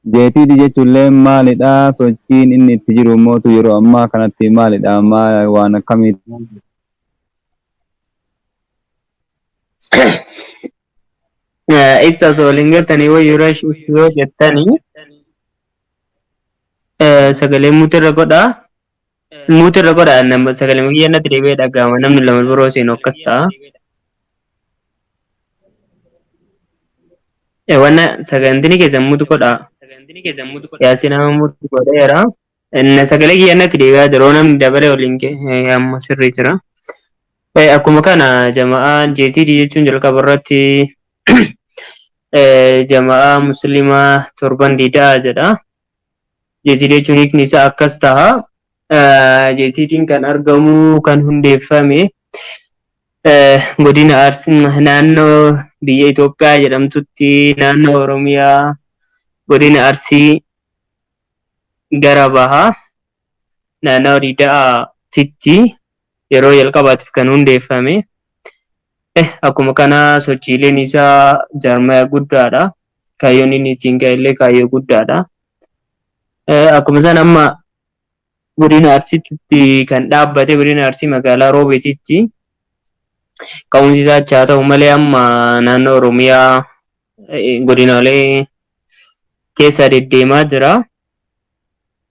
jeetiidhi jechuullee maalidha? Sochiin inni itti jiru mootu yeroo ammaa kanatti maalidha? Ammaa waan akkamiiti? Ibsa waliin galtanii wayyuu yoo jettanii sagalee muutirra godhaa. Muutirra godhaa nama sagalee mukiyyannatti deebi'ee dhaga'ama namni lama biroo seen hokkas ta'a. Wanna sagantini keessan muutu godhaa. Yaasi nama muutu godheera. Inna sagalee kiyyannatti deebi'aa jiruu namni dabalee waliin amma sirrii jira. Akkuma kana jama'aan jeetiidhi jechuun jalqaba irratti jama'aa muslimaa torban diidaa jedha. Jeetiidhi jechuun hiikni isaa akkas ta'a. Jeetiidhiin kan argamu kan hundeeffame godina Arsii naannoo biyya Itoophiyaa jedhamtutti naannoo Oromiyaa godina Arsii gara bahaa naannoo Diidaa'aatti yeroo jalqabaatiif kan hundeeffame. Akkuma kana sochiileen isaa jaarmaya guddaadha. Kaayyoon inni ittiin ga'ellee kaayyoo guddaadha. Akkuma san amma godina Arsiitti kan dhaabbate godina Arsii magaalaa Roobeetitti ka'umsi isaa haa ta'u malee amma naannoo Oromiyaa godinaalee keessa deddeemaa jira.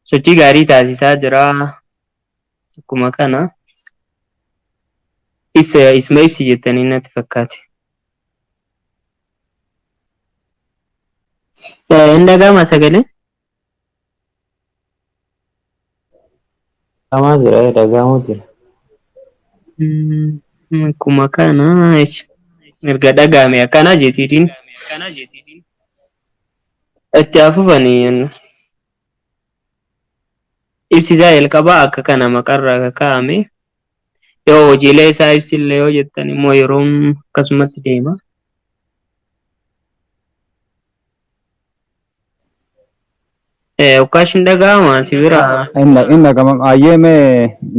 Sochii gaarii taasisaa jira. Akkuma kana isma ibsi jettanii natti fakkaate. Hin dhaga'amaa sagalee? Dhagahamaa jira, dhagahamaa jira. Akkuma kana erga dhagahame akkana jeetiitiin itti hafufanii ibsisaa jalqabaa akka kana maqarraa kaa'ame yoo hojiilee isaa ibsillee yoo jettan immoo yeroon akkasumatti deema. Ukkaashin dhaga'amaa si bira. Inni dhaga'ama ayyeeme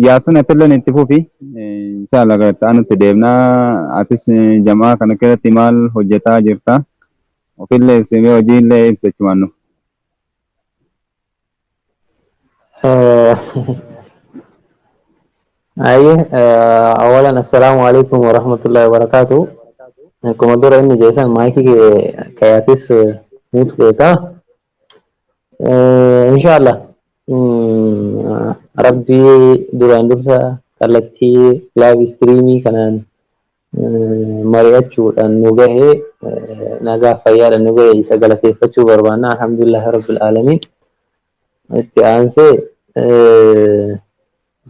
yaasun atilleen itti fufi inshallah gartaa nutti deemnaa atis jamaa kana keessatti maal hojjetaa jirta ofillee ibsimee hojiillee ibsachumaan nu. أولا السلام عليكم ورحمة الله وبركاته. كما دور إني جيسان مايكي كياتيس موت كيتا إن شاء الله ربي دوران درسا كالتي لايف ستريمي كانان مرياتشو النوغه ناغا فيار النوغه يساقلتي فتشو بربانا الحمد لله رب العالمين. اتعانسي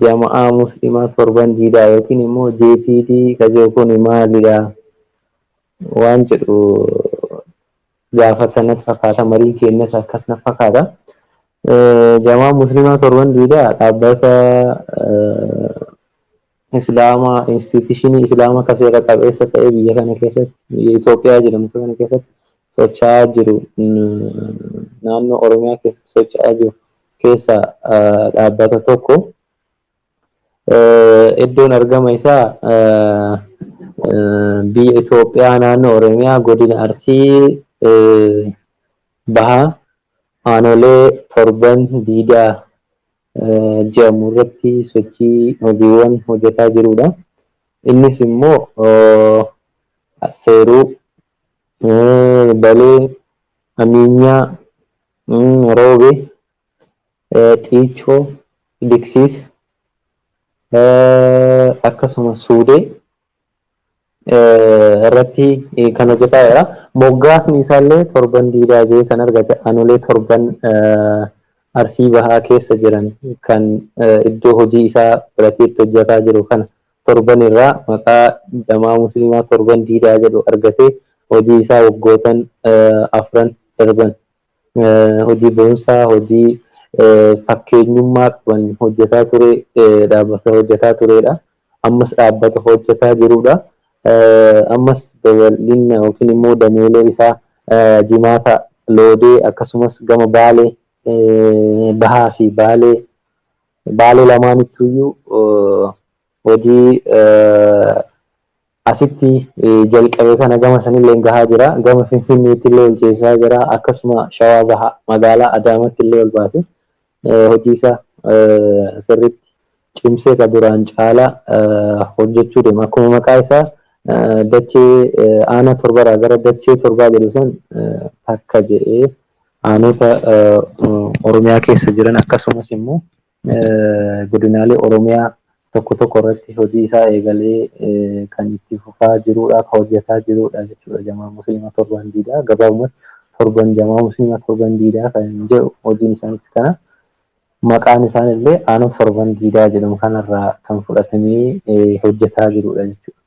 جامعة مسلمة فربان جيدا يوكين مو JTT كجوكوني مالدا وانجرو جافتنا فقاتا مريكي النسا كسنا فقاتا جامعة مسلمة فربان جيدا أبتا إسلاما institutionii islaamaa kaseera qabeessa ta'e biyya kana keessatti biyya Itoophiyaa jedhamtu kana keessatti socho'aa jiru naannoo Oromiyaa keessatti socho'aa jiru keessa dhaabbata tokko iddoon argama isaa biyya Itoophiyaa naannoo Oromiyaa godina Arsii bahaa aanolee torban diidaa jedhamu irratti sochii hojiiwwan hojjetaa jirudha. Innis immoo seeruu, balee, amiinyaa, roobee, xiichoo, diksiis akkasumas suudee irratti kan hojjetaa jira. Moggaasni isaallee torban diidaa jee kan argate aanolee torban Arsii bahaa keessa jiran kan iddoo hojii isaa fudhatee hojjetaa jiru kana torban irraa maqaa jamaa muslimaa torban diidaa jedhu argatee hojii isaa waggootan afran darban hojii boonsaa hojii fakkeenyummaa qaban hojjetaa ture dhaabbata hojjetaa turedha. Ammas dhaabbata hojjetaa jirudha. Ammas babal'ina yookiin immoo dameelee isaa jimaata loodee akkasumas gama baalee bahaa fi baalee lamaanittuyyuu hojii asitti jalqabee kana gama sanillee gahaa jira. Gama Finfinneetti illee ol ceesaa jira. Akkasuma Shawaa Bahaa magaalaa Adaamaatti illee ol baase hojii isaa sirriitti cimsee ka duraan caalaa hojjechuu deema. Akkuma maqaa isaa dachee aanaa torbarraa gara dachee torbaa jedhu san takka jedhee aanota Oromiyaa keessa jiran akkasumas immoo godinaalee Oromiyaa tokko tokko irratti hojii isaa eegalee kan itti fufaa jirudha, kan hojjetaa jirudha jechuudha. Jamaa Musliima Torban Diidaa gabaabumatti torban Jamaa Musliima Torban Diidaa kan jedhu hojiin isaanis kana. Maqaan isaanillee aanaa Torban Diidaa jedhamu kanarraa kan fudhatamee hojjetaa jirudha jechuudha.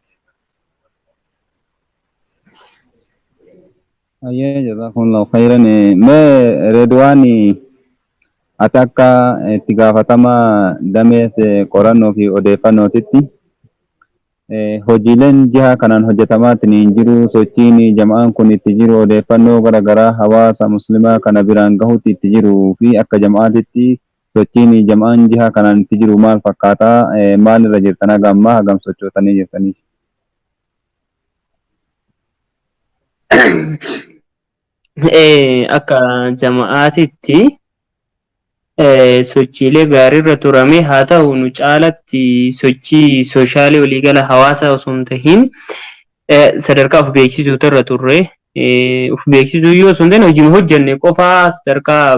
Ayyee jazakumullahu khairan. Mee Redwaani ati akka itti gaafatama damees qorannoo fi odeeffannootitti hojiileen jiha kanaan hojjetamaatiin jiru sochiin jama'aan kun itti jiru odeeffannoo garaagaraa hawaasa muslimaa kana biraan gahuutti itti jiruu fi akka jama'aatitti sochiin jama'aan jiha kanaan itti jiru maal fakkaataa maal irra jirtan hagammaa hagam sochootanii jirtanii? Akka jama'aatitti sochiilee gaariirra turame haa ta'u nu caalatti sochii soshaalii waliigala hawaasa osoo hin tahin sadarkaa of beeksisuutu irra turre. Of beeksisuu yoo osoo hin tahin hojii hojjenne qofaa sadarkaa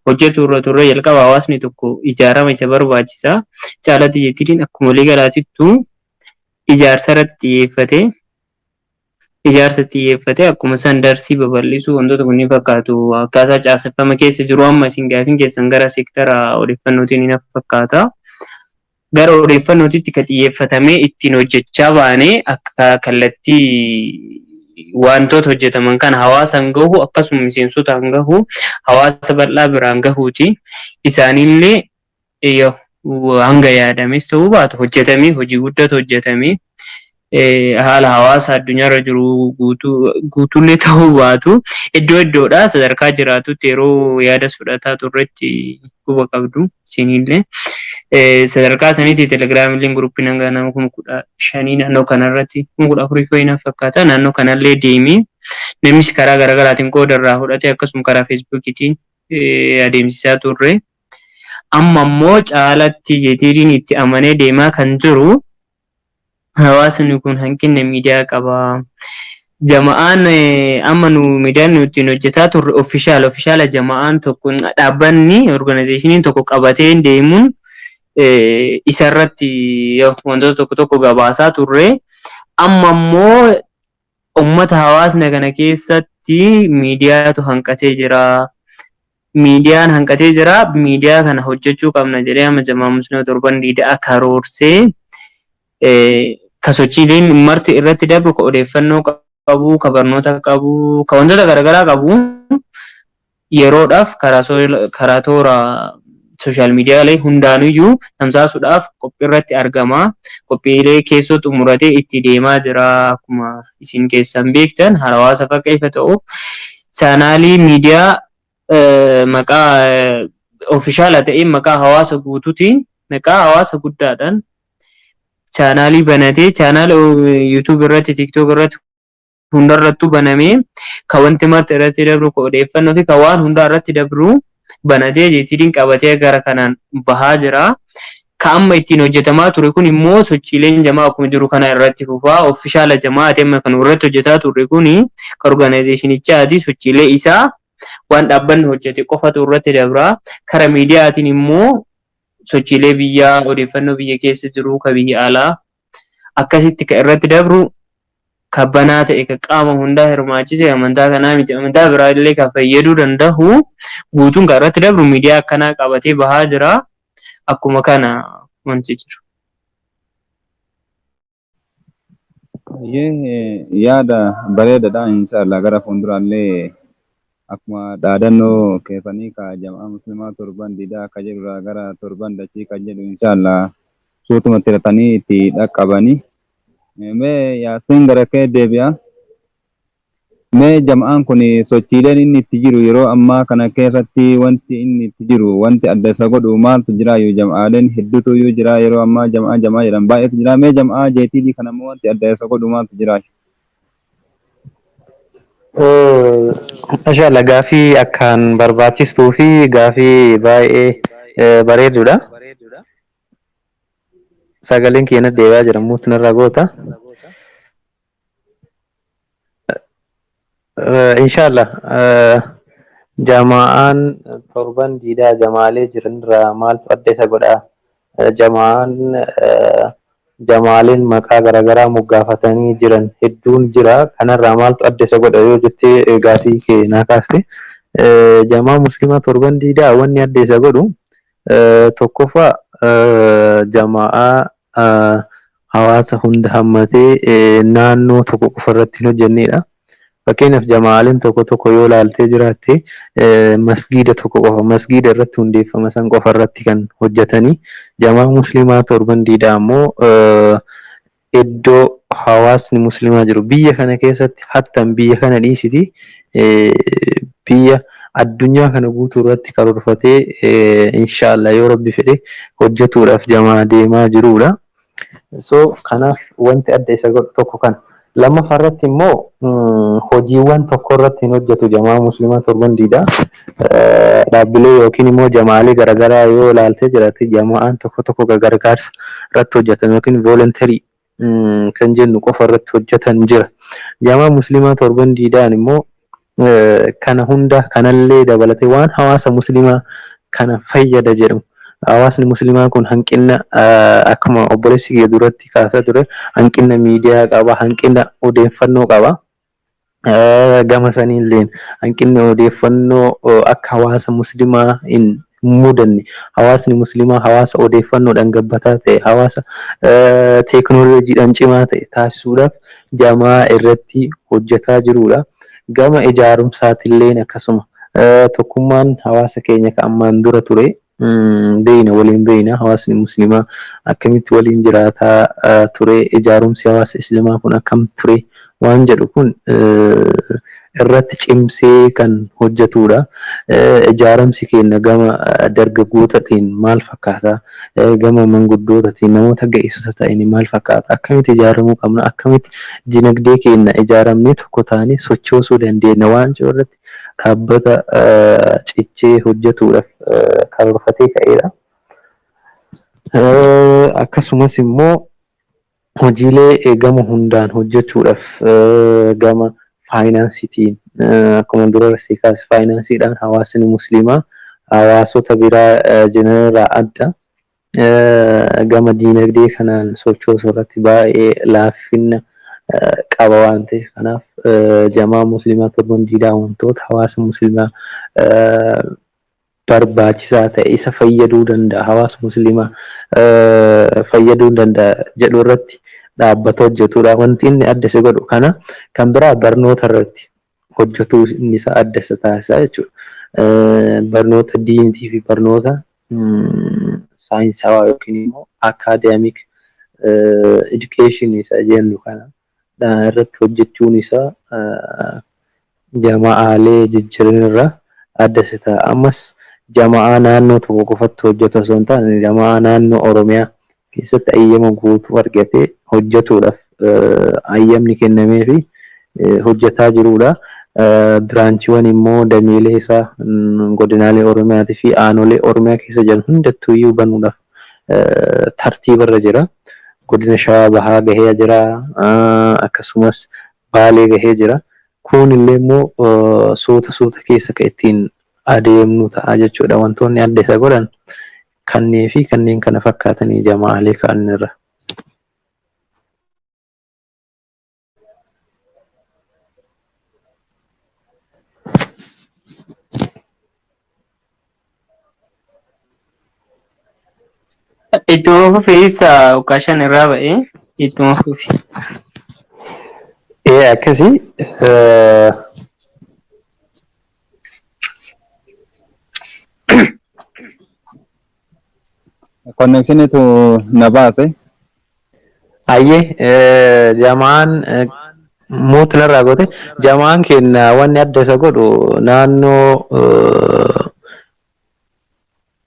hojjetu irra turre jalqaba hawaasni tokko ijaarama isa barbaachisa. Caalatti jettiin akkuma waliigalaatittu ijaarsa irratti xiyyeeffate akkuma san darsii babal'isuu wantoota kunniin fakkaatu akkaataa caaseffama keessa jiru amma isin gaafin keessan gara seektara odeeffannootiin ni fakkaata. Gara odeeffannootitti kan xiyyeeffatamee ittiin hojjechaa baanee akka kallattii wantoota hojjetaman kan hawaasaan gahu akkasuma miseensotaan gahu hawaasa bal'aa biraan gahuuti. Isaanillee hanga yaadames ta'uu baatu hojjetamee hojii guddatu hojjetamee haala hawaasa addunyaarra jiru guutuullee ta'uu baatu iddoo iddoodha sadarkaa jiraatutti yeroo yaada fudhataa turretti quba qabdu isinillee sadarkaa saniitti telegiraamillee guruppii hanga nama 15,000 naannoo kanarratti 14,000 fakkaata naannoo kanallee deemee namnis karaa garaagaraatiin qooda irraa fudhate akkasuma karaa feesbuukiitiin adeemsisaa turre. Amma immoo caalatti jeetiidiin itti amanee deemaa kan jiru hawaasni kun hanqina miidiyaa qaba. Jama'aan amma nu miidiyaan nuti hojjetaa turre ofishaala jama'aan tokko dhaabbanni organizeeshiniin tokko qabatee deemuun isarratti wantoota tokko tokko gabaasaa turre. Amma immoo uummata hawaasna kana keessatti miidiyaatu hanqatee jira. Miidiyaan hanqatee jira. Miidiyaa kana hojjechuu qabna jedhee amma Jamaa Musliima Torban Diidaa karoorsee ka sochiileen marti irratti dabru ka odeeffannoo qabu ka barnoota qabu ka wantoota garaagaraa qabu yeroodhaaf karaa toora sooshaal miidiyaalee hundaanuyyuu tamsaasuudhaaf qophii irratti argama. Qophiilee keessoo xumuratee itti deemaa jira akkuma isin keessan beektan hawaasa fakka ifa ta'uuf chaanaalii miidiyaa maqaa ofishaala ta'een maqaa hawaasa guutuutiin maqaa hawaasa guddaadhaan chaanaalii banatee chaanaal YouTube irratti TikTok irratti hundarrattuu banamee kan wanti marti irratti dabru kan odeeffannoo fi kan waan hundaa irratti dabru banatee jeetiidhaan qabatee gara kanaan bahaa jira. Kan amma ittiin hojjetamaa ture kun immoo sochiileen jamaa akkuma jiru kana irratti fufaa ofishaala jamaa amma kan irratti hojjetaa ture kun kan organizeeshinichaati sochiilee isaa waan dhaabbanni hojjete qofatu irratti dabra. Kara miidiyaatiin immoo sochiilee biyyaa odeeffannoo biyya keessa jiru ka biyya alaa akkasitti kan irratti dabru kabbanaa ta'e ka qaama hundaa hirmaachise amantaa kanaa miti amantaa biraa illee kan fayyaduu danda'u guutuun kan irratti dabru miidiyaa akkanaa qabatee bahaa jira. Akkuma kana wanti jiru. Yaada bareedaadha inshallah gara fuulduraallee akkuma dhaadannoo keessanii ka Jamaa Muslimaa Torban Diidaa akka jedhu gara torban dachii kan jedhu inshallah suutuma tiratanii itti dhaqqabanii. Mee Yaasiin gara kee deebi'a. mee jam'aan kun sochiileen inni itti jiru yeroo ammaa kana keessatti wanti inni itti jiru wanti adda isa godhu maaltu jira yoo jam'aaleen hedduutu yoo jira yeroo ammaa jam'aa jedhan baay'eetu jira mee jam'aa jeetii kana immoo wanti adda isa godhu maaltu jira? Mashallah gaafii akkaan barbaachistuu fi gaafii baay'ee bareedudha. Sagaleen keenya deebi'aa jira muutu narraa goota. Inshallah jama'aan torban diidaa jamaalee jiranirraa maaltu adda isa godha? Jamaaleen maqaa garaagaraa moggaafatanii jiran hedduun jira. Kanarraa maaltu adda isa godha yoo jettee gaafii kee naa kaaste? Jamaa musliimaa torban diidaa wanni adda isa godhu tokkoffaa jamaa hawaasa hunda hammatee naannoo tokko qofa irratti hin hojjennedha. Fakkeenyaaf jamaaleen tokko yoo ilaaltee jiraatte masgiida tokko qofa masgiida irratti hundeeffama san qofa irratti kan hojjetanii jamaa musliimaa torban diidaa ammoo iddoo hawaasni musliimaa jiru biyya kana keessatti hattan biyya kana dhiisiti biyya addunyaa kana guutuu irratti karoorfatee inshallah yoo rabbi fedhe hojjetuudhaaf jamaa deemaa jirudha. So kanaaf wanti adda isa godhu tokko kana. Lammaffaa irratti immoo hojiiwwan tokko irratti hin hojjetu jamaa musliimaa torban diidaa dhaabbilee yookiin immoo jamaalee garaagaraa yoo ilaaltee jiraatte jamaan tokko gargaarsa irratti hojjetan yookiin voluntarii kan jennu qofa irratti hojjetan jira. Jamaa musliimaa torban diidaan immoo kana hunda kanallee dabalatee waan hawaasa musliimaa kana fayyada jedhamu. Hawaasni musliimaa kun hanqina akkuma obboleessi kee duratti kaasaa ture hanqina miidiyaa qaba, hanqina odeeffannoo qaba. Gama saniillee hanqinni odeeffannoo akka hawaasa musliimaa hin mudanne hawaasni musliimaa hawaasa odeeffannoodhaan gabbataa ta'e hawaasa teekinooloojiidhaan cimaa ta'e taasisuudhaaf jamaa irratti hojjetaa jirudha. Gama ijaarumsaatillee akkasuma tokkummaan hawaasa keenya kan ammaan dura ture. Waliin beeyna hawaasni musliimaa akkamitti waliin jiraataa ture ijaarumsi hawaasa islaamaa kun akkam ture waan jedhu kun irratti cimsee kan hojjetudha. Ijaarumsi keenya gama dargaggootatiin maal fakkaata? Gama manguddootatiin namoota ga'eessota ta'anii maal fakkaata? Akkamitti ijaaramuu qabna? Akkamitti dinagdee keenya ijaaramnee tokko taanee sochoosuu dandeenya waan jedhu irratti dhaabbata cichee hojjetuudhaaf karoorfatee ka'edha. Akkasumas immoo hojiilee gama hundaan hojjechuudhaaf gama faayinaansiitiin akkuma dura siikaas faayinaansiidhaan hawaasni musliimaa hawaasota biraa jiranirraa adda gama diinagdee kanaan sochoosuu irratti baay'ee laaffina qaba waan ta'eef kanaaf jamaa musliimaa torban diidaa wantoota hawaasa musliimaa barbaachisaa ta'e isa fayyaduu danda'a hawaasa musliimaa fayyaduu danda'a jedhu irratti dhaabbata hojjetudha. Wanti inni adda isa godhu kana kan biraa barnoota irratti hojjetuu inni isa adda isa taasisaa jechuudha. Barnoota diintii fi barnoota saayinsawaa yookiin immoo akaadaamik education isa jennu kana irratti hojjechuun isaa jama'aalee jijjiiranirraa adda isa ta'a. Ammas jama'aa naannoo tokko qofatti hojjetu osoo hin taane jama'aa naannoo Oromiyaa keessatti ayyama guutuu argatee hojjetuudhaaf ayyamni kennamee fi hojjetaa jirudha. Biraanchiiwwan immoo dameelee isaa godinaalee Oromiyaatii fi aanolee Oromiyaa keessa jiran hundattuu iyyuu banuudhaaf tartiibarra jira. Godina Shawaa Bahaa gahee jira akkasumas Baalee gahee jira. Kun illee immoo suuta keessa kan ittiin adeemnu ta'a jechuudha. Wantoonni adda isa godhan kanneen fi kanneen kana fakkaatanii jama'aalee kaanirra. Ittuma fufii ibsa ukaashan irraa ba'ee ittuma fufii. Akkasii Konneksiniitu na baase. Ayyee jamaan Muutinarraa goote jamaan keenya wanni adda isa godhu naannoo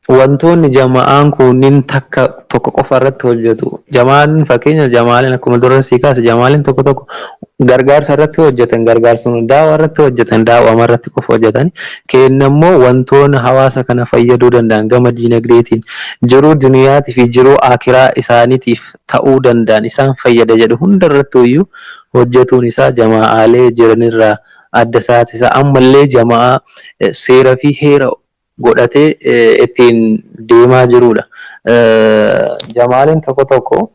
wantoonni jama'aan kunniin takka tokko qofa irratti hojjetu. Jamaan fakkeenya jamaaleen akkuma dura sii kaase jamaaleen tokko tokko gargaarsa irratti hojjetan gargaarsa daawaa irratti hojjetan daawwama irratti qofa hojjetan kenna immoo wantoonni hawaasa kana fayyaduu danda'an gama diinagdeetiin jiruu duniyaatii fi jiruu akiraa isaaniitiif ta'uu danda'an isaan fayyada jedhu hunda irratti iyyuu hojjetuun isaa jamaa'aalee jiranirraa adda isaatiisa ammallee jama'aa seera fi heera godhatee ittiin deemaa jirudha. Jamaaleen tokko tokko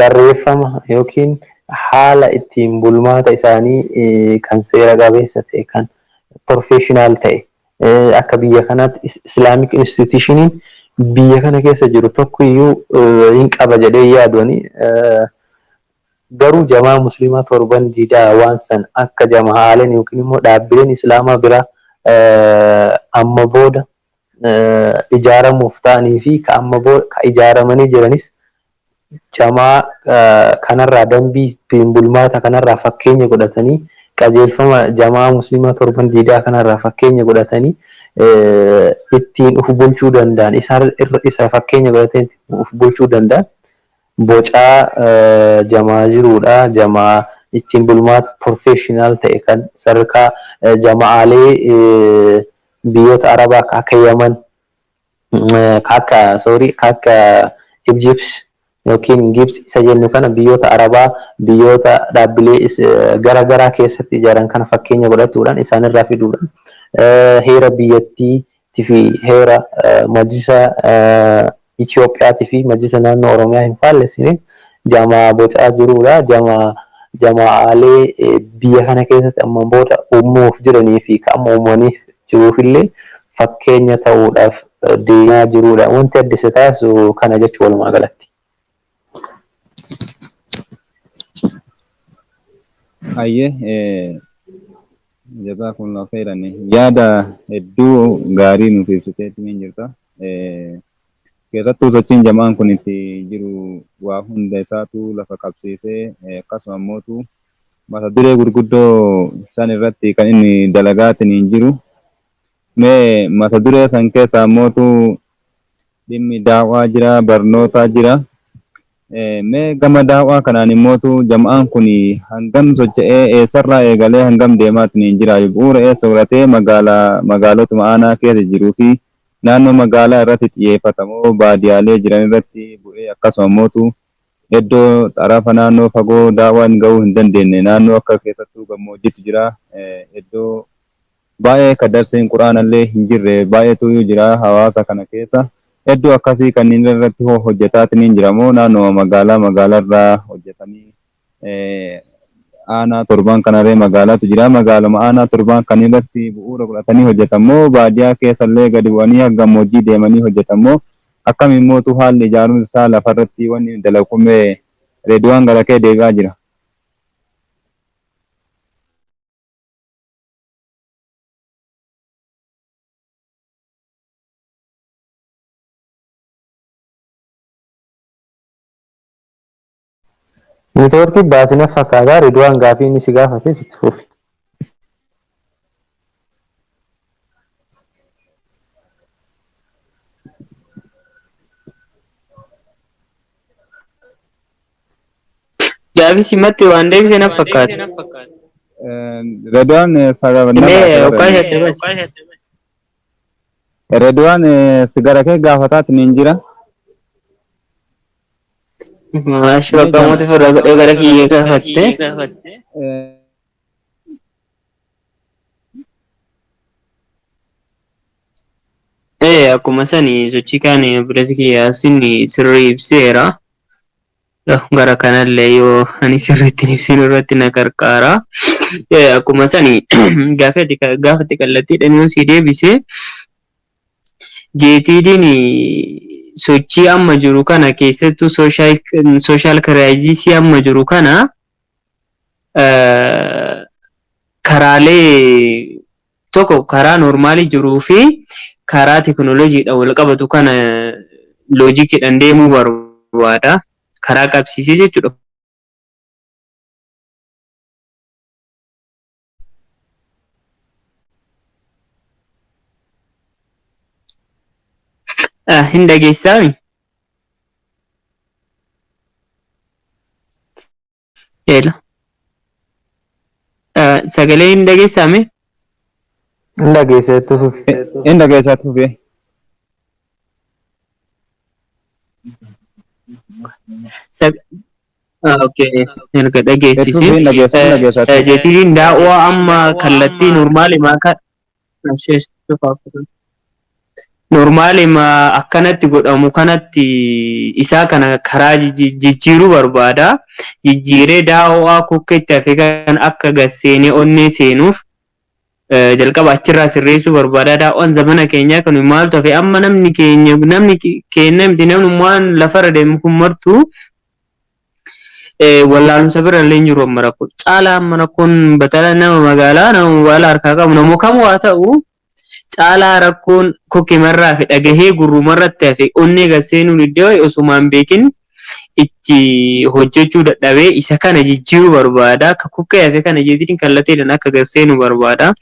barreeffama yookiin haala ittiin bulmaata isaanii kan seera qabeessa ta'e kan professional ta'e akka biyya kanaatti Islamic institutioniin biyya kana keessa jiru tokko iyyuu hin qaba jedhee yaaduuni. Garuu jamaa musliimaa torban diidaa waan san akka jamaaleen yookiin immoo dhaabbileen islaamaa biraa amma booda ijaaramuuf ta'anii fi ka amma booda ka ijaaramanii jiranis jamaa kanarraa dambii ittiin bulmaata kanarraa fakkeenya godhatanii qajeelfama jamaa musliimaa torban diidaa kanarraa fakkeenya godhatanii ittiin uf bulchuu danda'an isa fakkeenya godhatanii uf bulchuu danda'an bocaa jamaa jirudha. Jamaa ittiin bulmaata professional ta'e kan sadarkaa jama'aalee biyyoota arabaa akka Yaman akka Egypt yookiin Gibs isa jennu kana biyyoota arabaa biyyoota dhaabbilee garaagaraa keessatti ijaaran kana fakkeenya godhatuudhaan isaanirraa fiduudhaan heera biyyattii fi heera majlisa Itiyoophiyaatii fi majlisa naannoo Oromiyaa hin faallessine jamaa bocaa jirudha. Jama'aalee biyya kana keessatti amma booda uumuuf jiranii fi kan amma uumaniif jiruufillee fakkeenya ta'uudhaaf deemaa jirudha. Wanti adda isa taasisu kana jechuun walumaa galatti. Ayyee jazakumullahu khairan yaada hedduu gaarii nuuf ibsiteetti ni jirta. Keessattuu sochiin jamaan kun itti jiru waa hunda isaatu lafa qabsiisee akkasuma immoo mata duree gurguddoo san irratti kan inni dalagaatiin jiru. Mee mata duree san keessaa immoo dhimmi daawaa jira, barnootaa jira. Mee gama daawaa kanaan immoo jamaan kun hangam socho'ee eessarraa eegalee hangam deemaatiin jira? Bu'uura eessa godhatee magaalotuma aanaa keessa jiruu fi naannoo magaalaa irratti xiyyeeffatamoo baadiyaalee jiran irratti bu'ee akkasuma immoo iddoo xarafa naannoo fagoo daawaan ga'uu hin dandeenye naannoo akka keessattuu gammoojjiitu jira. Iddoo baay'ee kan darseen quraanallee hin jirre baay'eetu jira hawaasa kana keessa. Iddoo akkasii kanneen irratti hojjetaatiin jiramoo naannoo magaalarraa hojjetanii aanaa torban kanarree magaalaatu jira. Magaaluma aanaa torban kan irratti bu'uura godhatanii hojjetamoo baadiyaa keessallee gadi bu'anii gammoojjii deemanii hojjetamoo akkamiin mootu haalli ijaarumsa isaa lafarratti wanni dalagume reediyoon gara kee deebi'aa jira. Neetwoorkii baasina fakkaataa reediyoon gaafii inni si gaafateef itti fufi. Gaafii simatti waan deebisee na fakkaata. Reediyoon reediyoon si gara kee gaafataatiin hin jira. Maashi bakka uummata furdaa godhee gara kiyya gaafatte. Akkuma sani sochii kaan bireessi kiyyaasiin sirrii ibseera. Gara kanallee yoo ani sirriitti ibsin irratti na gargaara. Akkuma sani gaafatti kallattiidhaan yoo si deebise jeetiidhaan sochii amma jiru kana keessattuu sooshaal kiraayizisii amma jiru kana karaalee tokko karaa noormaalii jiruu fi karaa teknooloojiidhaan wal qabatu kana loojikiidhaan deemuu barbaada. Karaa qabsiisee jechuudha. hin dhageessaami. Eela. Sagalee hin dhageessaame. Hin dhageesseetu. Inda keessatti fufee. Okay, erga dhageessise. Hedduu hin dhageessatti. Jeetiin daawwaa amma kallattii normaalimaa kan normaalima akkanatti godhamu kanatti isaa kana karaa jijjiiruu barbaada. Jijjiiree daawwaa kukka itti hafe kan akka gasseenee onnee seenuuf jalqaba achirraa sirreessuu barbaada. Daawwaan zamana keenyaa kan maaltu hafe amma namni keenya miti namnummaan lafarra deemu kun martuu wallaalumsa bira illee hin jiru amma rakkoo. Caalaa amma rakkoon batala nama magaalaa nama wal harkaa qabu namoo kamuu haa ta'u caalaa rakkoon kokkemarraa fi dhagahee gurrumarratti hafe onnee gasseenuun iddoo osumaan beekin itti hojjechuu dadhabee isa kana jijjiiruu barbaada. Akka kokkee hafe kana jeetiin kallattiidhaan akka gasseenuu barbaada.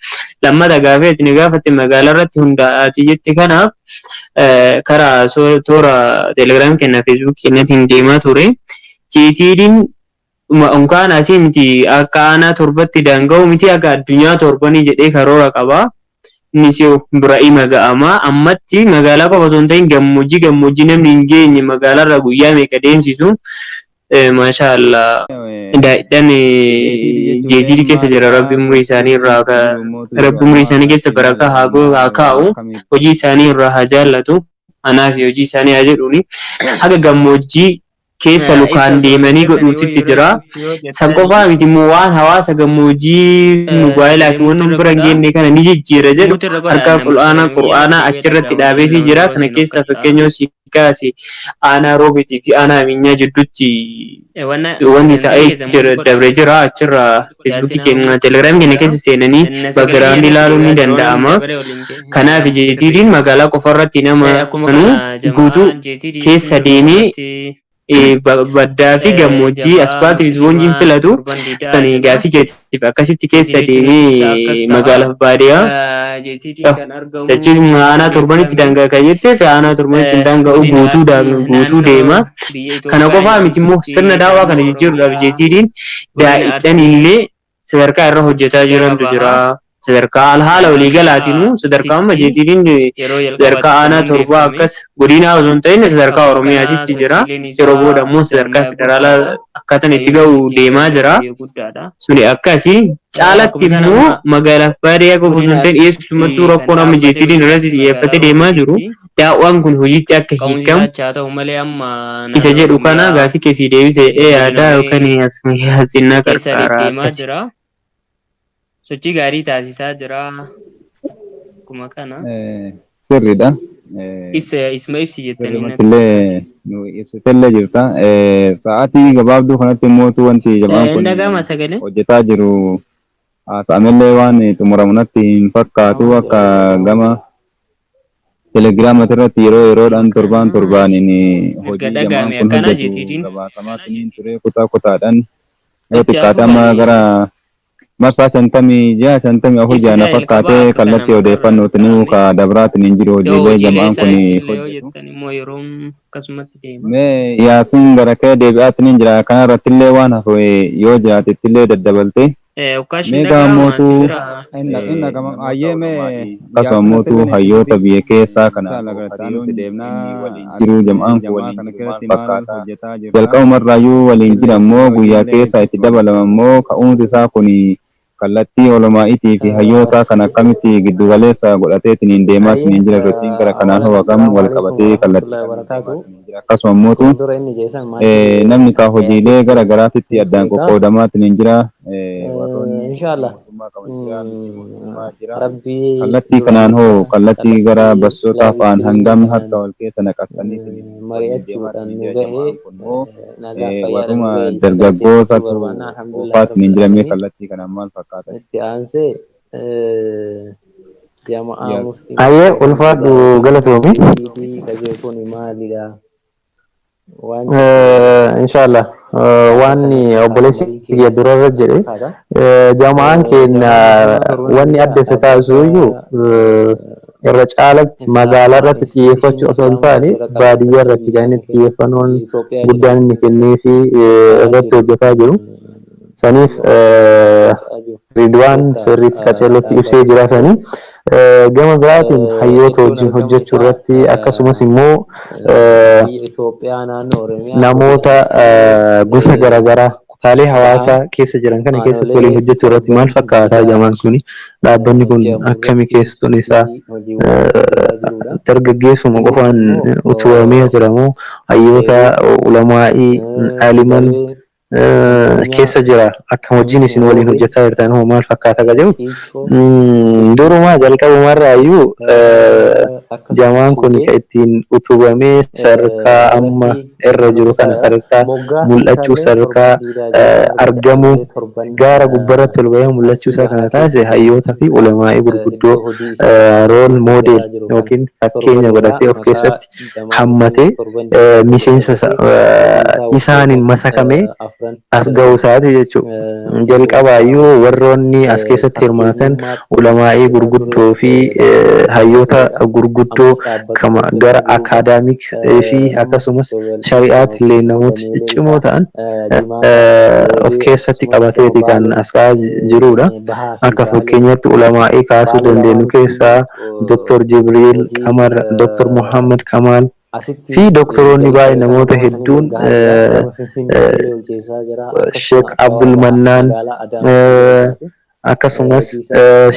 Lammata gaafee itti gaafatte magaalaa irratti hundaa'aati jetti kanaaf karaa toora teelegiraam kenna feesbuuk kennaatiin deemaa ture. Jeetiin unkaan asii miti akka aanaa torbatti daanga'u miti akka addunyaa torbanii jedhee karoora qaba. Innis Ibrahima ga'ama. Ammatti magaalaa qofa osoo hin ta'in gammoojjii namni hin geenye magaalaarra guyyaa meeqa deemsisu. Maashaallah. Daa'idhaan jeetii keessa jira rabbi umurii isaanii keessa barakaa haa kaa'u. Hojii isaanii irraa haa jaallatu. Anaa fi hojii isaanii haa jedhuuni. Haga gammoojjii keessa lukaan deemanii godhuutitti jira. San qofaa miti immoo waan hawaasa gammoojjii mobaayilaa fi waan bira hin geenye kana ni jijjiira jedhu harka qur'aanaa achirratti dhaabeefii jira. Kana keessaa fakkeenyaaf siikaasi aanaa roobitii fi aanaa minyaa jidduutti wanti ta'ee dabre jira. Achirra feesbuukii keenya teelegiraam keenya keessa seenanii baagiraawundi ilaaluun ni danda'ama. Kanaaf jeetiitiin magaalaa qofarratti nama guutuu keessa deemee baddaa fi gammoojjii asfaaltii ispoonjiin filatu sanii gaafii keetiif akkasitti keessa deemee magaalaaf baadiyyaa jechuun aanaa torbanitti daangaa kan jettee fi aanaa torbanitti daanga'u guutuu deema. Kana qofaa miti immoo sirna daawwaa kana jijjiiruudhaaf jeetiidhaan daa'idhaan illee sadarkaa irra hojjetaa jirantu jira. Sadarkaa haala waliigalaatiin sadarkaa amma jeetiin sadarkaa aanaa torbaa akkas godinaa osoo hin ta'in sadarkaa Oromiyaatti jira. Yeroo booda immoo sadarkaa federaalaa akkaataan itti ga'u deemaa jira. Suni akkasii caalatti immoo magaalaa baadiyyaa qofa osoo hin ta'in dhiyeessumattuu rakkoon amma jeetiin irratti xiyyeeffatee deemaa jiru. Daawwaan kun hojiitti akka hiikamu isa jedhu kana gaafii keessii deebisee yaadaa yookaan hasinnaa qarqaaraa. Sochii gaarii taasisaa jira. Akkuma kana. Sirriidha. Ibsi jettanii ibsitellee jirta. Sa'aatii gabaabduu kanatti immoo wanti jabaan kun hojjetaa jiru haasa'amellee waan xumuramu natti hin fakkaatu. Akka gama teelegiraama irratti yeroodhaan torbaaniin hojii jamaan kun hojjetu gabaasamaatiin ture kutaadhaan yoo xiqqaate amma gara marsaa 56 jaana fakkaatee kallattii odeeffannootiin ka dabraatiin hin jiru hojiilee jamaan kun mee yaasiin gara kee deebi'aatiin hin jira. Kana irratti illee waan hafe yoo jiraatetti illee daddabalte mee gaamootu akkasuma mootu hayyoota biyya keessaa kana jiru jamaan kun waliin fakkaata. Jalqabumarraayyuu waliin jira immoo guyyaa keessa itti dabalama immoo ka'umsi isaa kun kallattii olomaa'itii fi hayyoota kan akkamitti giddu galeessa godhateetiin deemaatiin jira. Sochiin gara kanaan hawaqam wal qabatee kallattii akkasuma mootu namni ka hojiilee gara garaatitti addaan qoqqoodamaatiin jira. Inshallah kallattii kanaan hoo kallattii gara bassoota afaan hangam harka wal keessa naqatanii mari'achuudhaan nu gahee warruma dargaggoota qofaattiin jiramee kallattii kanaan maal fakkaata? Itti aansee jamaa musliimaa ayyee ulfaadhu galatoomi kajeeltoon maalidha? Inshallah waan obboleessi kiyya durarra jedhe jamaan keenya wanni adda isa taasisu iyyuu irra caalatti magaalaa irratti xiyyeeffachuu osoo hin taane baadiyyaa irratti kan inni xiyyeeffannoon guddaan inni kennee fi irratti hojjetaa jiru. Saniif Ridwaan sirriitti qaceellotti ibsee jira sanii. Gama biraatiin hayyoota wajjin hojjechuu irratti akkasumas immoo namoota gosa garaagaraa kutaalee hawaasaa keessa jiran kana keessatti waliin hojjechuu irratti maal fakkaataa jamaan kuni dhaabbanni kun akkamii keessattuun isaa dargaggeessuma qofaan utubamee jiramoo hayyoota ulamaa'ii aliman keessa jira akkam wajjin isin waliin hojjetaa jirtan hoo maal fakkaata gajeewu durumaa jalqabumarraayyuu jamaan kun ka ittiin utubamee sadarkaa amma irra jiru kana sadarkaa mul'achuu sadarkaa argamuu gaara gubbarratti ol bahee mul'achuu isaa kana taasise hayyoota fi ulamaa'ii gurguddoo rool moodel yookiin fakkeenya godhatee of keessatti hammatee miseensa isaaniin masakamee as ga'uu isaati jechuudha. Jalqabaayyuu warroonni as keessatti hirmaatan ulamaa'ii gurguddoo fi hayyoota gurguddoo gara akaadaamik fi akkasumas shari'aatti illee namoota ciccimoo ta'an of keessatti qabateeti kan as ka'aa jirudha. Akka fakkeenyatti ulamaa'ii kaasuu dandeenyu keessaa Dr. Jibriil Qamar, Dr. Muhammad Kamal fi doktoroonni baay'ee namoota hedduun Sheikh Abdul Mannaan akkasumas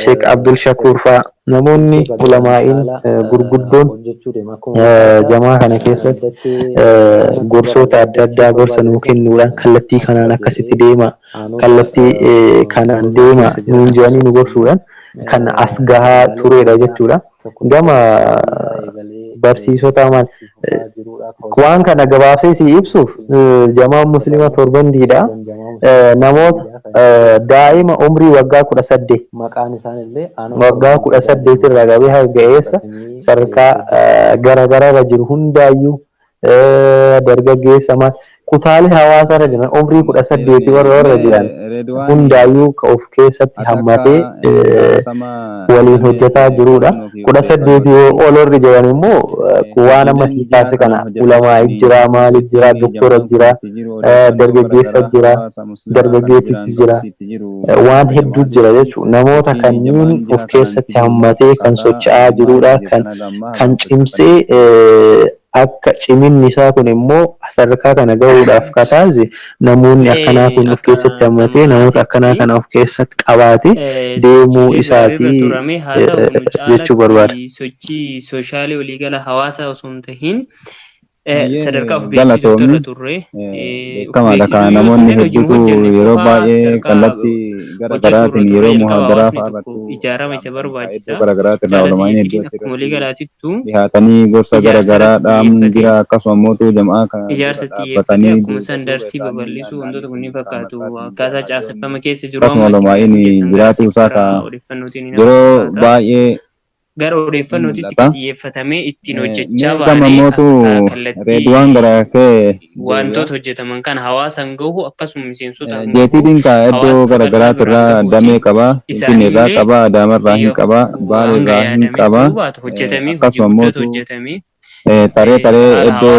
Sheikh Abdul Shakur fa'a namoonni ulamaa'iin gurguddoon jamaa kana keessatti gorsoota adda addaa gorsa nuu kennuudhaan kallattii kanaan akkasitti deema kallattii kanaan deema nuun jedhanii nu gorsuudhaan kan as gahaa turedha jechuudha. Gama barsiisota maal waan kana gabaabsee si ibsuuf jamaan musliima torbandiidha namoota daa'ima umrii waggaa 18 waggaa 18 irraa qabee haga ga'eessa sadarkaa garaagaraa irra jiru hundaayyuu dargaggeessa maal kutaalee hawaasaa irra jiran umrii 18 warra jiran hundaayyuu ka of keessatti hammatee waliin hojjetaa jirudha. 18 ol warri jiran immoo waan amma sii kaase kana ulamaa'ii jira maaliif jira doktora jira dargaggeessa jira dargaggeetitti jira waan hedduu jira jechuudha. Namoota kanneen of keessatti hammatee kan socho'aa jirudha kan cimsee akka ciminni isaa kun immoo sadarkaa kana ga'uudhaaf kataase namoonni akkanaa kun of keessatti hammatee namoota akkanaa kana of keessatti qabaate deemuu isaatii jechuu barbaada. Sochii soshaalii waliigala hawaasaa osoo hin tahiin sadarkaa of beeksisuutti irra turre kamaadha kan namoonni hedduutu yeroo baay'ee kallattii garaagaraatiin yeroo muhaadaraa fa'aarratti ijaarama isa barbaachisa garaagaraatiin ulamaa'ii hedduu akkuma waliigalaatittu dhihaatanii gorsa garaagaraa dhaamuun jira akkasuma mootuu jamaa kana ijaarsa xiyyeeffatee akkuma san darsii babal'isuu wantoota kunniin fakkaatu akkaataa caaseffama keessa jiru akkasuma ulamaa'in jiraatuu isaa yeroo baay'ee gara odeeffannootitti xiyyeeffatamee ittiin hojjechaa baanee reediyoon garaakee wantoota hojjetaman kan hawaasan gahu akkasuma miseensota jeetiidin kaa iddoo garaagaraati irraa damee qaba ittiin irraa qaba adaamarraa hin qaba baalirraa hin qaba akkasuma mootuu taree iddoo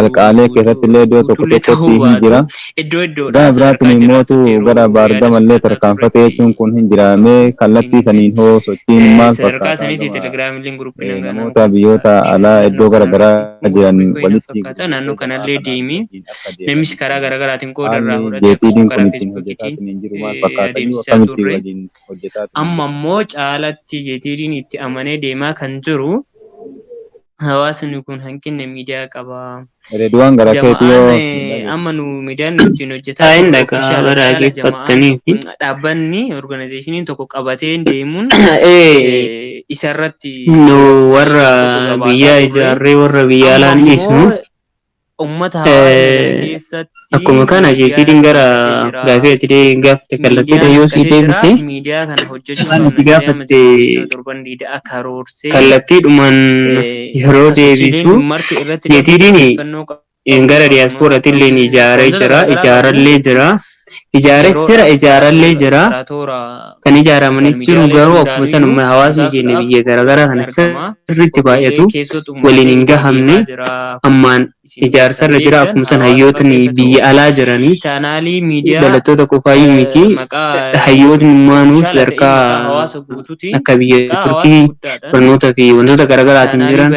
alqaalee keessatti illee iddoo tokko tokkotti hin jira. Gara biraatiin immootu gara baargamallee tarkaanfatee jechuun kun hin jiraamee kallattii saniin hoo sochiin maal fakkaata namoota biyyoota alaa iddoo garaagaraa jiran walitti naannoo kanallee deemee namichi karaa garaagaraatiin qooda irraa fudhatee karaa feesbuukiitiin adeemsisaa turre amma immoo caalatti jeetiidiin itti amanee deemaa kan jiru. Hawaasni kun hanqina miidiyaa qaba. Reediyoon gara keetii amma nu miidiyaan nuti hojjetaa jirru dhaabbanni organizeeshiniin tokko qabatee deemuun isarratti warra biyyaa ijaarree warra biyyaa alaan dhiisnu ummata hawaasa keessatti akkuma kana jeetiidin gara gaafii ati gaafte kallattiidha yoo sii deebise miidiyaa kana waan ati gaafatte karoorsee kallattiidhumaan yeroo deebisu jeetiidin gara diyaaspooraatti illee ijaaree jira ijaarallee jira ijaares jira ijaarallee jira kan ijaaramanis jiru garuu akkuma sanuma hawaasni keenya biyya garaagaraa kana sirriitti baay'atu waliin hin gahamne ammaan ijaarsarra jira akkuma san hayyootni biyya alaa jiranii dhalattoota qofaayyuu miti hayyootni immaanuu sadarkaa akka biyya Turkii barnootaa fi wantoota garaagaraatiin jiran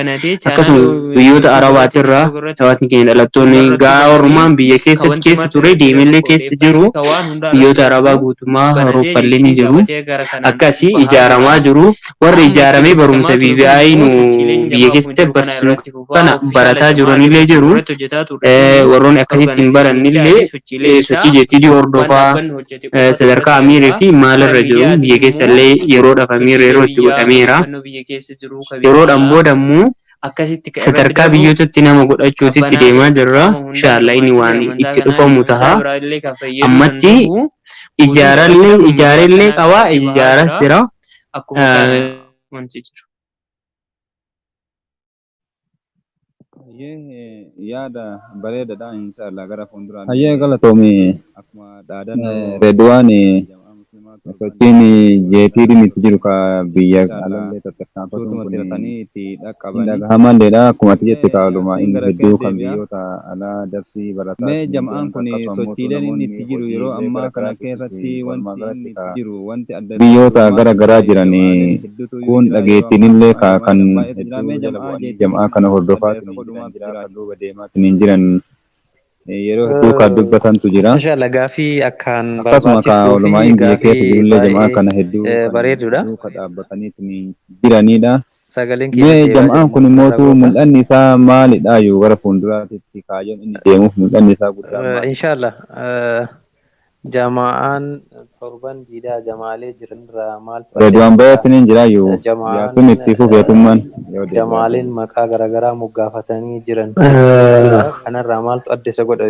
akkasuma biyyoota arabaatirraa hawaasni keenya dhalattoonni gahaa ormaan biyya keessa ture deemellee keessa jiru biyyoota arabaa guutummaa Awurooppaallee ni jiru akkasii ijaaramaa jiru warri ijaaramee barumsa BBI nu biyya keessatti barsiisnu kana barataa jiranillee jiru warroonni akkasitti hin barannillee sochii jeetii hordofaa sadarkaa amiirii fi maalirra jiru biyya keessallee yeroodhaaf amiirri yeroo itti godhameera yeroodhaan boodammoo sadarkaa biyyootatti nama godhachuutitti deemaa jirra inshallah inni waan itti dhufamu taha ammatti ijaarellee qabaa ijaaras jira wanti jiru. Yaada bareedaadha inshallah gara fuulduraan. Hayyee galatoomii akkuma dhaadan Redwaan sochiin jeetii dhimmitti jiru ka biyya alallee tattaaffatuma tirtanii itti dhagahamalleedha akkuma ati jette kaaluma inni hedduu kan biyyoota alaa darsii barataa mee jama'aan kun sochiileen inni itti jiru yeroo ammaa kana keessatti wanti inni itti jiru wanti adda biyyoota gara jiran kun dhageettiinillee kan hedduu jama'aa kana hordofaa jira duuba deemaatiin jiran yeroo hedduu kan dubbatantu jira. Inshallah gaafii akkaan akkasuma kan walumaa inni biyya keessa jirullee jamaa kana hedduu bareedudha. Kan dhaabbataniitiin jiranidha. Sagaleen mee jama'aan kun immootu mul'anni isaa maalidha yoo gara fuulduraatti kaayyoon inni deemuuf mul'anni isaa guddaa inshallah jama'aan torban diidaa jamaalee jiranirraa maal Redwaan baay'atanii jira yoo yaasin itti fufeetummaan jamaaleen maqaa garaagaraa moggaafatanii jiran kanarraa maaltu adda isa godha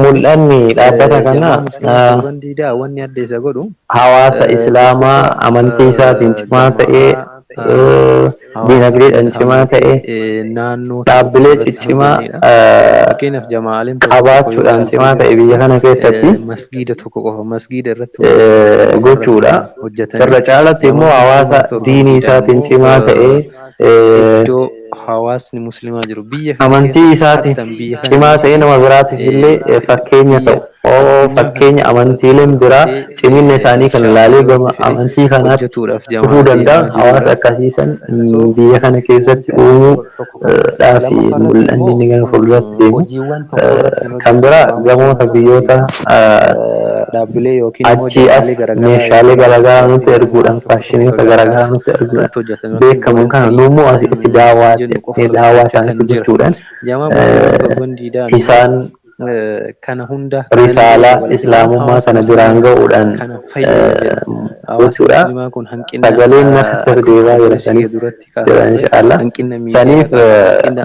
mul'anni dhaabbata kana torban diidaa wanni adda isa godhu hawaasa islaamaa amantii isaatiin cimaa ta'ee dinagdeedhaan cimaa ta'e naannoo dhaabbilee ciccimaa fakkeenyaaf jamaaleen qabaachuudhaan cimaa ta'e biyya kana keessatti masgiida tokko qofa masgiida irratti gochuudha. Irra caalatti immoo hawaasa diinii isaatiin cimaa ta'e iddoo hawaasni muslimaa jiru biyya amantii isaatiin cimaa ta'e nama biraatiif illee fakkeenya ta'u. Fakkeenya amantiileen biraa cimina isaanii kan ilaalee gama amantii kanaatti dhufuu danda'a. Hawaasa akkasiisan biyya kana keessatti uumuudhaaf mul'anni inni gara fuulduratti deemu. Kan biraa gamoota biyyoota achii as meeshaalee garaagaraa nutti erguudhaan faashinoota garaagaraa nutti erguudhaan beekamu kana nuummoo asitti daawwaa isaanitti gochuudhaan isaan kana hunda risaalaa islaamummaa kana biraan ga'uudhaan gochuudha. Sagaleen akka tasdeebaa jedhanii jira inshaallah. Saniif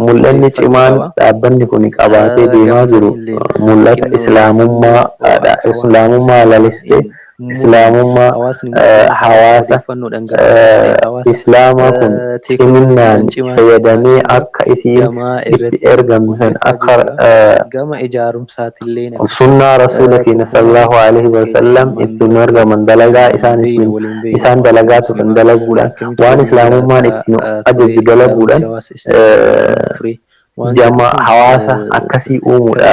mul'anni cimaan dhaabbanni kun qabaatee deemaa jiru mul'ata islaamummaa lalistee islaamummaa hawaasa islaamaa kun ciminaan fayyadamee akka isiin itti ergamsan akka sunnaa rasuula keenya sallallahu alaihi wasallam ittiin ergaman dalagaa isaan dalagaa turan dalaguudhaan waan islaamummaan ittiin ajaju dalaguudhaan jama hawaasa akkasii uumuudha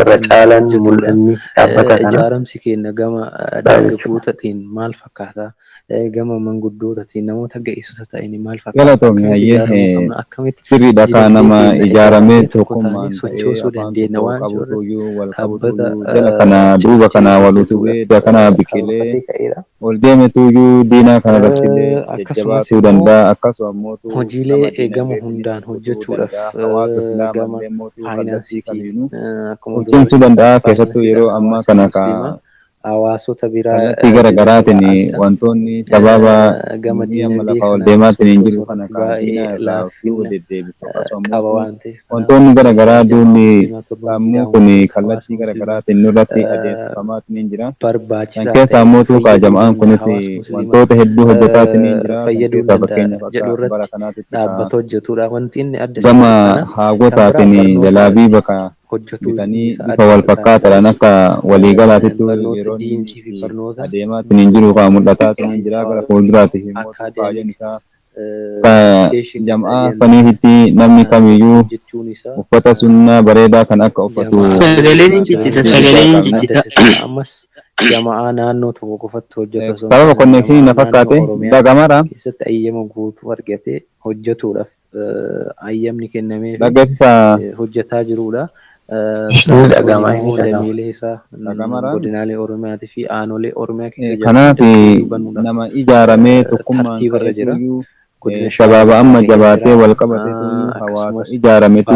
irra caalan mul'anni dhaabbata kana. Ijaaramsi keenya gama dargaggootaatiin maal fakkaata? Gama manguddootatiin namoota ga'eessota ta'anii maal fakkaata? Galatoomii hayyee sirriidha kan nama ijaaramee tokkummaan sochoosuu dandeenya waan dhaabbata kana duuba kana walutubee kana biqilee ol deemetuyyuu diinaa kana irratti jajjabaachuu danda'a akkasuma immoo hojiilee gama hundaan hojjechuudhaaf gama faayinaansiitiin cimsuu danda'a keessattuu yeroo ammaa kana hawaasota biraa garaagaraatiin wantoonni sababa gama diinagdee ol deemaatiin hin jiru kana laafuu deddeebisu qaba waan ta'eef wantoonni garaagaraa duuni sammuu kun kallattii garaagaraatiin nurratti adeemsifamaatiin hin jira. Barbaachisaa keessaa immoo tuuqaa jama'aan kunis wantoota hedduu hojjetaatiin hin jira. Fayyaduu danda'a jedhurratti dhaabbata hojjetudha. Wanti inni adda gama haagotaatiin jalaabii bakka bisanii bifa wal fakkaataadhaan akka waliigalaatittu yeroo adeemaatiin hin jiru kan mul'ataa jira gara fuulduraatiif immoo kaayyoon isaa jam'aa saniifitti namni kamiyyuu uffata sunnaa bareedaa kan akka uffatu sagaleen hin jibbisa. Ammas jamaa naannoo tokko qofatti hojjetu sababa konnekshinii na fakkaate dagamara keessatti ayyama guutuu argatee hojjetuudhaaf ayyamni kennamee hojjetaa jirudha. Damiilee isaa godinaalee Oromiyaatii fi aanolee Oromiyaa keessa kanaaf nama ijaaramee tokkummaan jira. Shababa amma jabaatee wal qabateetu hawaasa ijaarametu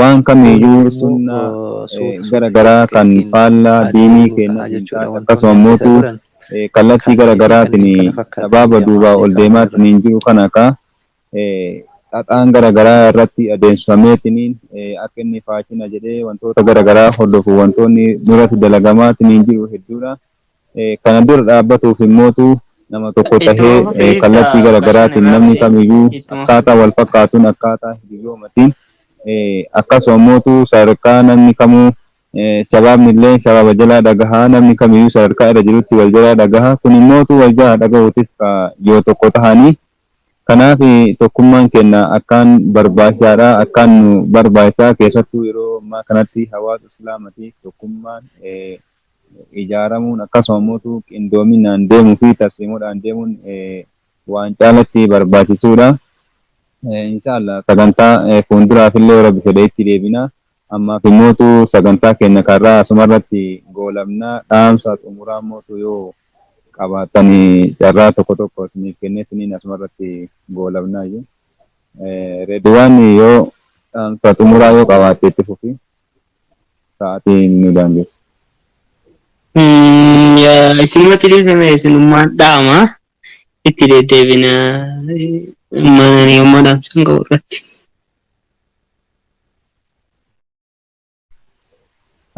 waan kamiyyuu sunnaa garagaraa kan faallaa diinii kenna akkasuma mootu kallattii garagaraatiin sababa duubaa ol deemaatiin jiru kan akka xaxaan garagaraa irratti adeemsifameetiin akka inni faachina jedhee wantoota garagaraa hordofu wantoonni duratti dalagamaatiin jiru hedduudha. Kana dura dhaabbatuuf immootu nama tokko tahee kallattii garagaraatiin namni kamiyyuu akkaataa wal fakkaatuun akkaataa hiriyyoomatiin akkasuma mootu sadarkaa namni kamuu sababni illee sababa jalaa dhagahaa namni kamiyyuu sadarkaa irra jirutti wal jalaa dhagahaa kun immootu wal jalaa dhagahuutif yoo tokko tahanii kanaaf tokkummaan kenna akkaan barbaachisaadha akkaan nu barbaachisaa keessattuu yeroo ammaa kanatti hawaasa islaamatiif tokkummaan ijaaramuun akkasuma mootu qindoominaan deemuu fi tarsiimoodhaan deemuun waan caalatti barbaachisuudha. Inshallah sagantaa fuulduraaf illee warra bifa itti deebina. Ammaaf immootu sagantaa keenya karraa asumarratti goolabnaa dhaamsa xumuraa mootu yoo qabaatanii carraa tokko tokko isiniif kenneetiniin asumarratti goolabnaa iyyuu. Reediwaan yoo dhaamsa xumuraa yoo qabaatte itti fufi sa'aatiin nu daangessa. Isinumatti deemsifame isinummaan dhaama itti deddeebina mananii yommuu dhaamsan qabu irratti.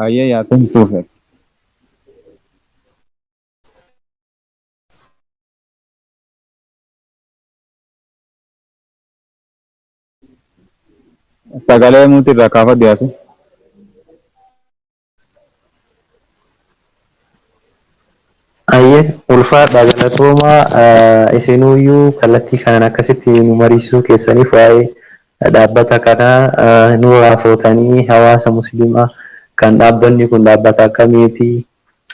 Ayyee yaasin tuufe. Sagalee muti irraa kaafadhu yaasin. Ayyee ulfaadha galatooma isinuyyuu kallattii kanaan akkasitti nu mariisuu keessaniif waa'ee dhaabbata kanaa nu raafootanii hawaasa musliimaa kan dhaabbanni kun dhaabbata akkamiiti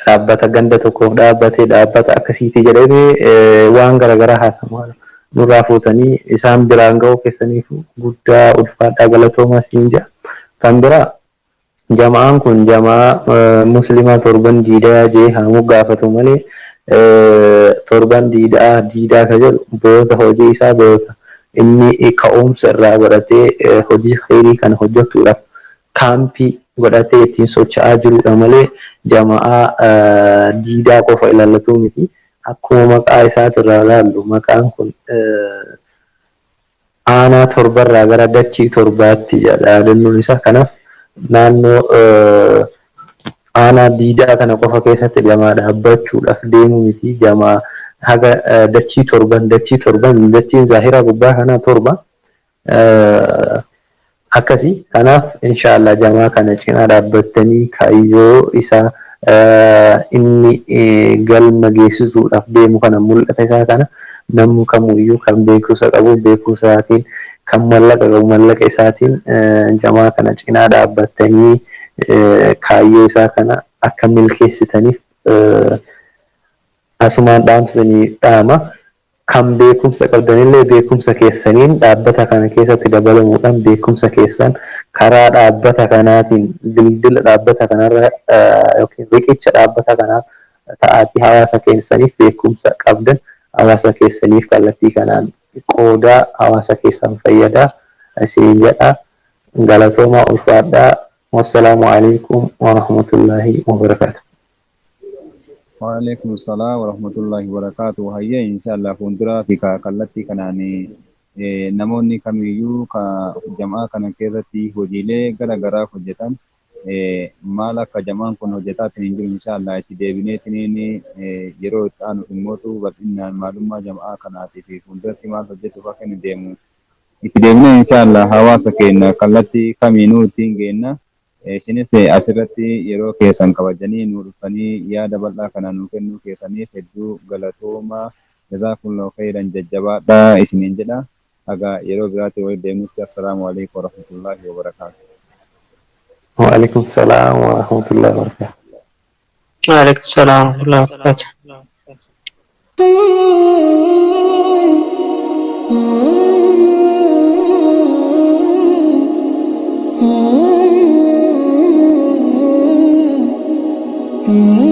dhaabbata ganda tokkoof dhaabbatee dhaabbata akkasiiti jedhamee waan garaagaraa haasamaa nu raafootanii isaan biraan ga'uu keessaniif guddaa ulfaadha galatooma siin jedha. Kan biraa jamaan kun jamaa muslimaa torban diidaa jee haamuu gaafatu malee torban diidaa ka jedhu boota hojii isaa boota inni ka'umsa irraa godhatee hojii khairii kana hojjetuudhaaf kaampii godhatee ittiin socho'aa jirudha malee jamaa diidaa qofa ilaallatu miti. Akkuma maqaa isaatirraa ilaallu maqaan kun aanaa torbarraa gara dachii torbaatti jedha yaadannoon isaa kanaaf naannoo aanaa diidaa kana qofa keessatti jamaa dhaabbachuudhaaf deemu miti jamaa haga dachii torban dachiin zaahiraa gubbaa kanaa torba akkasii kanaaf inshaallah jamaa kana cinaa dhaabbattanii kaayyoo isaa inni galma geessisuudhaaf deemu kana mul'ata isaa kana namni kamuyyuu kan beekumsa qabu beekumsaatiin kan mallaqa qabu mallaqa isaatiin jamaa kana cinaa dhaabbattanii kaayyoo isaa kana akka milkeessitaniif asumaan dhaamsanii dhaama. Kan beekumsa qabdanillee beekumsa keessaniin dhaabbata kana keessatti dabalamuudhaan beekumsa keessan karaa dhaabbata kanaatiin dildila dhaabbata kanarra yookiin riqicha dhaabbata kanaa ta'aatti hawaasa keessaniif beekumsa qabdan hawaasa keessaniif kallattii kanaan qoodaa hawaasa keessan fayyadaa isin jedha. Galatoomaa ulfaadhaa. Wassalaamu alaikum wa rahmatullahi wa barakatuh. Waalaikum salam warahmatullahi wabarakatuh. Hayya inshallah fuuldura fi kallattii kanaan namoonni kamiyyuu jamaa kana keessatti hojiilee garaagaraa hojjetan maal akka jamaan kun hojjetaa hin jiru inshallah itti deebineetiin yeroo itti aanu dhimmootu bal'inaan maalummaa jamaa kanaatii fi fuulduratti maal hojjetuuf akka inni deemu itti deebinee inshallah hawaasa keenya kallattii kamiinuu ittiin geenna isinis asirratti yeroo keessan kabajanii nu dhufanii yaada bal'aa kana nu kennuu keessaniif hedduu galatooma jazakumullahu khairan jajjabaadhaa isiniin jedha. Haga yeroo biraatti walitti deemnutti assalaamu alaikum warahmatullahi wabarakaatuh. وعليكم السلام ورحمة الله وبركاته. وعليكم السلام ورحمة الله وبركاته. Mm-hmm.